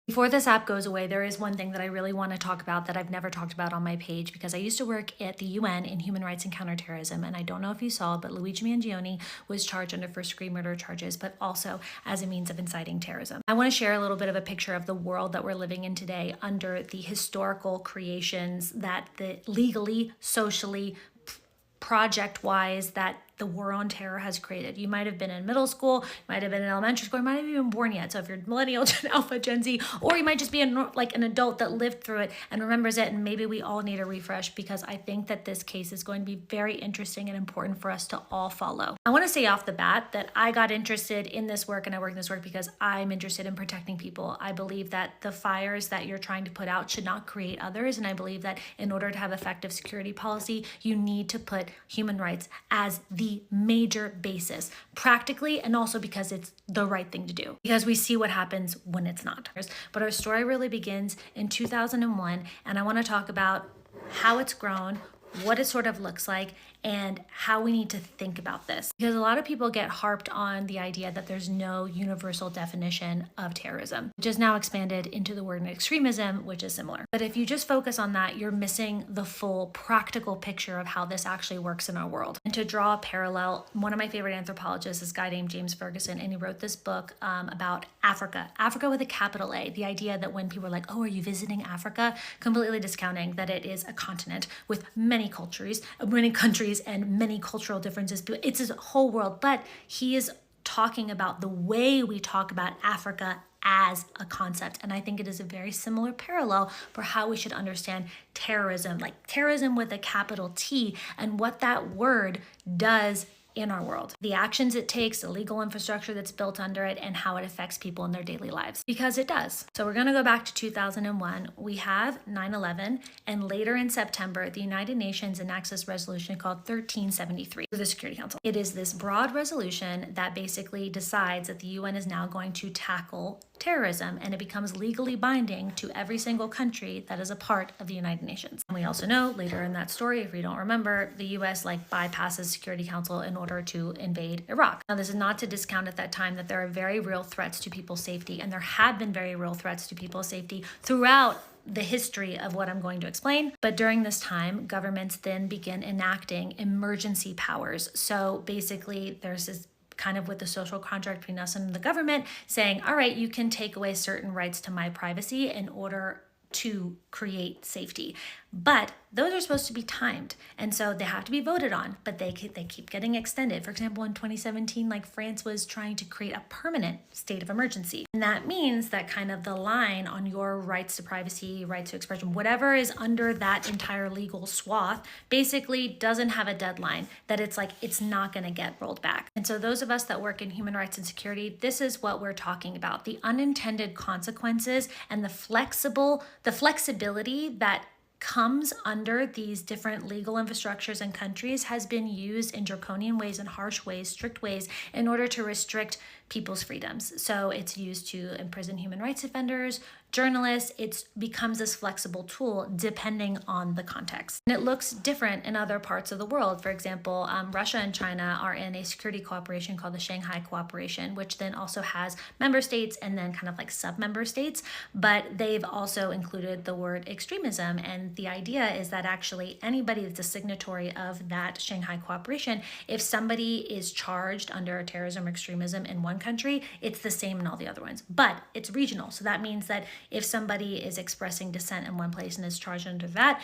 Before this app goes away, there is one thing that I really want to talk about that I've never talked about on my page, because I used to work at the UN in human rights and counterterrorism, and I don't know if you saw, but Luigi Mangione was charged under first-degree murder charges, but also as a means of inciting terrorism. I want to share a little bit of a picture of the world that we're living in today under the historical creations that the legally, socially, project-wise that the war on terror has created. You might have been in middle school, you might have been in elementary school, you might have even been born yet. So if you're millennial, Gen Alpha, Gen Z, or you might just be like an adult that lived through it and remembers it, and maybe we all need a refresh, because I think that this case is going to be very interesting and important for us to all follow. I want to say off the bat that I got interested in this work, and I work in this work because I'm interested in protecting people. I believe that the fires that you're trying to put out should not create others, and I believe that in order to have effective security policy, you need to put human rights as the major basis, practically, and also because it's the right thing to do, because we see what happens when it's not. But our story really begins in 2001, and I want to talk about how it's grown, what it sort of looks like, and how we need to think about this. Because a lot of people get harped on the idea that there's no universal definition of terrorism, which is now expanded into the word extremism, which is similar. But if you just focus on that, you're missing the full practical picture of how this actually works in our world. And to draw a parallel, one of my favorite anthropologists is a guy named James Ferguson, and he wrote this book about Africa with a capital A. The idea that when people are like, oh, are you visiting Africa? Completely discounting that it is a continent with many countries, and many cultural differences. It's a whole world, but he is talking about the way we talk about Africa as a concept. And I think it is a very similar parallel for how we should understand terrorism, like terrorism with a capital T, and what that word does in our world, the actions it takes, the legal infrastructure that's built under it, and how it affects people in their daily lives, because it does. So we're going to go back to 2001. We have 9/11, and later in September, the United Nations enacts this resolution called 1373 for the Security Council. It is this broad resolution that basically decides that the UN is now going to tackle terrorism, and it becomes legally binding to every single country that is a part of the United Nations. And we also know later in that story, if you don't remember, the US bypasses Security Council in order to invade Iraq. Now, this is not to discount at that time that there are very real threats to people's safety, and there have been very real threats to people's safety throughout the history of what I'm going to explain. But during this time, governments then begin enacting emergency powers. So basically, there's this kind of with the social contract between us and the government saying, all right, you can take away certain rights to my privacy in order to create safety. But those are supposed to be timed, and so they have to be voted on, but they keep getting extended. For example, in 2017, France was trying to create a permanent state of emergency. And that means that kind of the line on your rights to privacy, rights to expression, whatever is under that entire legal swath, basically doesn't have a deadline, that it's not going to get rolled back. And so those of us that work in human rights and security, this is what we're talking about, the unintended consequences and the flexibility that comes under these different legal infrastructures and countries has been used in draconian ways and harsh ways, strict ways, in order to restrict people's freedoms. So it's used to imprison human rights offenders, journalists. It becomes this flexible tool depending on the context. And it looks different in other parts of the world. For example, Russia and China are in a security cooperation called the Shanghai Cooperation, which then also has member states and then kind of sub-member states, but they've also included the word extremism. And the idea is that actually anybody that's a signatory of that Shanghai Cooperation, if somebody is charged under terrorism or extremism in one country, it's the same in all the other ones, but it's regional. So that means that if somebody is expressing dissent in one place and is charged under that,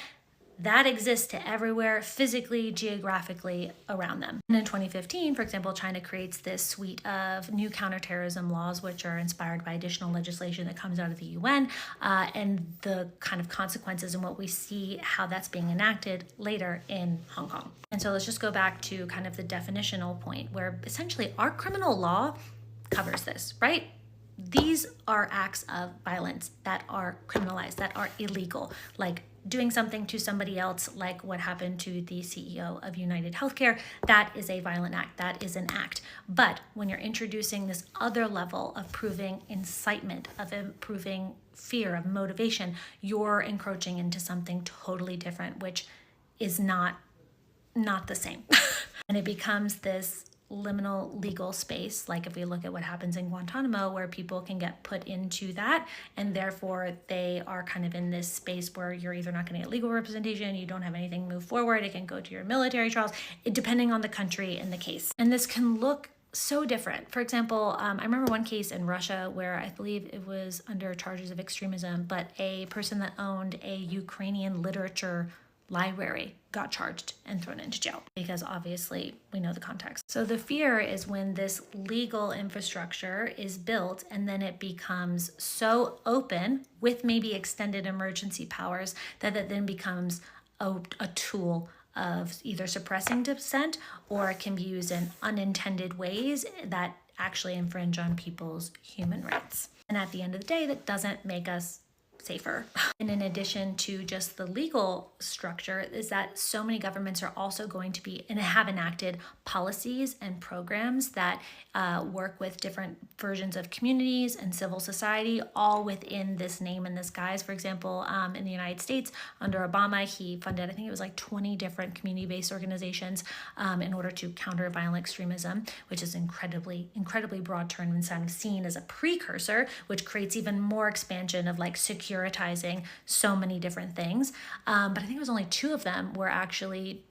that exists to everywhere, physically, geographically around them. And in 2015, for example, China creates this suite of new counterterrorism laws, which are inspired by additional legislation that comes out of the UN, and the kind of consequences and what we see how that's being enacted later in Hong Kong. And so let's just go back to kind of the definitional point, where essentially our criminal law covers this, right? These are acts of violence that are criminalized, that are illegal, like doing something to somebody else, like what happened to the CEO of United Healthcare. That is a violent act. That is an act. But when you're introducing this other level of proving incitement, of proving fear, of motivation, you're encroaching into something totally different, which is not the same. And it becomes this liminal legal space, like if we look at what happens in Guantanamo, where people can get put into that, and therefore they are kind of in this space where you're either not going to get legal representation, you don't have anything move forward, it can go to your military trials, depending on the country and the case. And this can look so different. For example, I remember one case in Russia where I believe it was under charges of extremism, but a person that owned a Ukrainian literature library got charged and thrown into jail, because obviously we know the context. So the fear is when this legal infrastructure is built and then it becomes so open with maybe extended emergency powers that it then becomes a tool of either suppressing dissent, or it can be used in unintended ways that actually infringe on people's human rights. And at the end of the day, that doesn't make us safer. And in addition to just the legal structure, is that so many governments are also going to be and have enacted policies and programs that work with different versions of communities and civil society, all within this name and this guise. For example, in the United States, under Obama, he funded, I think it was like 20 different community-based organizations in order to counter violent extremism, which is incredibly broad term and kind of seen as a precursor, which creates even more expansion of like securitizing so many different things. But I think it was only 2 of them were actually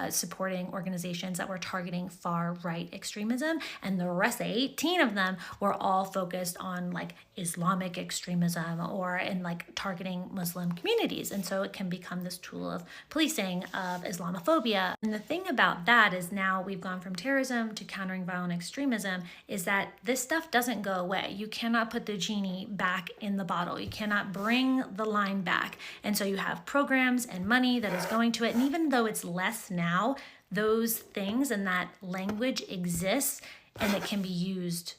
supporting organizations that were targeting far-right extremism, and the rest, the 18 of them, were all focused on like Islamic extremism or in like targeting Muslim communities. And so it can become this tool of policing of Islamophobia. And the thing about that is now we've gone from terrorism to countering violent extremism, is that this stuff doesn't go away. You cannot put the genie back in the bottle. You cannot bring the line back. And so you have programs and money that is going to it. And even though it's less now, those things and that language exists, and it can be used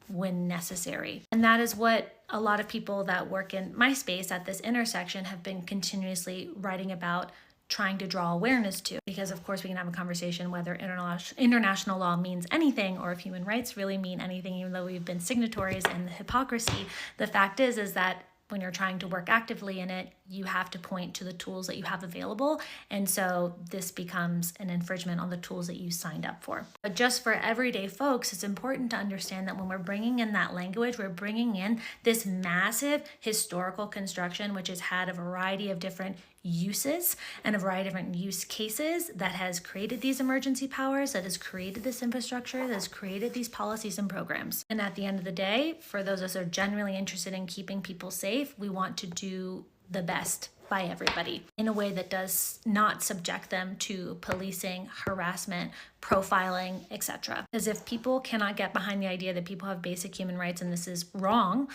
when necessary. And that is what a lot of people that work in my space at this intersection have been continuously writing about, trying to draw awareness to. Because of course we can have a conversation whether international law means anything, or if human rights really mean anything, even though we've been signatories, and the hypocrisy. The fact is that when you're trying to work actively in it, you have to point to the tools that you have available. And so this becomes an infringement on the tools that you signed up for. But just for everyday folks, it's important to understand that when we're bringing in that language, we're bringing in this massive historical construction, which has had a variety of different uses and a variety of different use cases, that has created these emergency powers, that has created this infrastructure, that has created these policies and programs. And at the end of the day, for those of us who are genuinely interested in keeping people safe, we want to do the best by everybody in a way that does not subject them to policing, harassment, profiling, etc. Because if people cannot get behind the idea that people have basic human rights and this is wrong,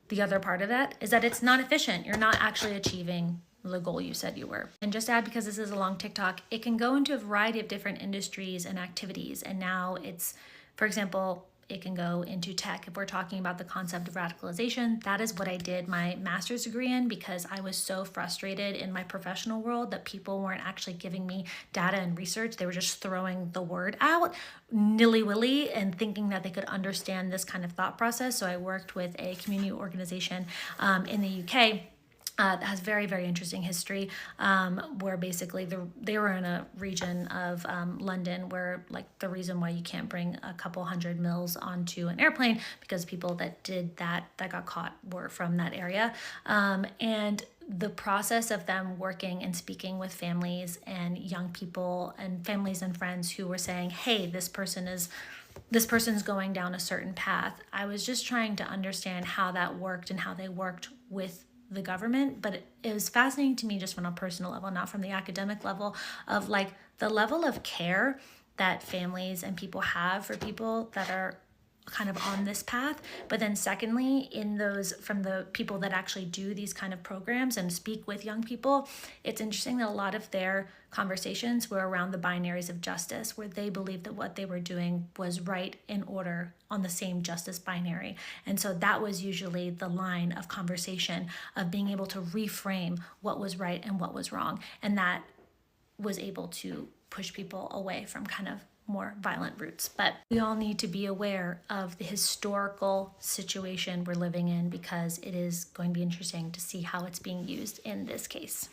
the other part of that is that it's not efficient. You're not actually achieving the goal you said you were. And just add, because this is a long TikTok, it can go into a variety of different industries and activities. And now it's, for example, it can go into tech. If we're talking about the concept of radicalization, that is what I did my master's degree in, because I was so frustrated in my professional world that people weren't actually giving me data and research. They were just throwing the word out nilly-willy and thinking that they could understand this kind of thought process. So I worked with a community organization in the UK that has very, very interesting history, where basically they were in a region of London where, like, the reason why you can't bring a couple hundred mils onto an airplane, because people that did that got caught were from that area. And the process of them working and speaking with families and young people and families and friends who were saying, hey, this person's going down a certain path. I was just trying to understand how that worked and how they worked with the government, but it was fascinating to me just from a personal level, not from the academic level, of like the level of care that families and people have for people that are kind of on this path. But then secondly, in those, from the people that actually do these kind of programs and speak with young people, it's interesting that a lot of their conversations were around the binaries of justice, where they believed that what they were doing was right in order on the same justice binary. And so that was usually the line of conversation, of being able to reframe what was right and what was wrong. And that was able to push people away from kind of more violent routes. But we all need to be aware of the historical situation we're living in, because it is going to be interesting to see how it's being used in this case.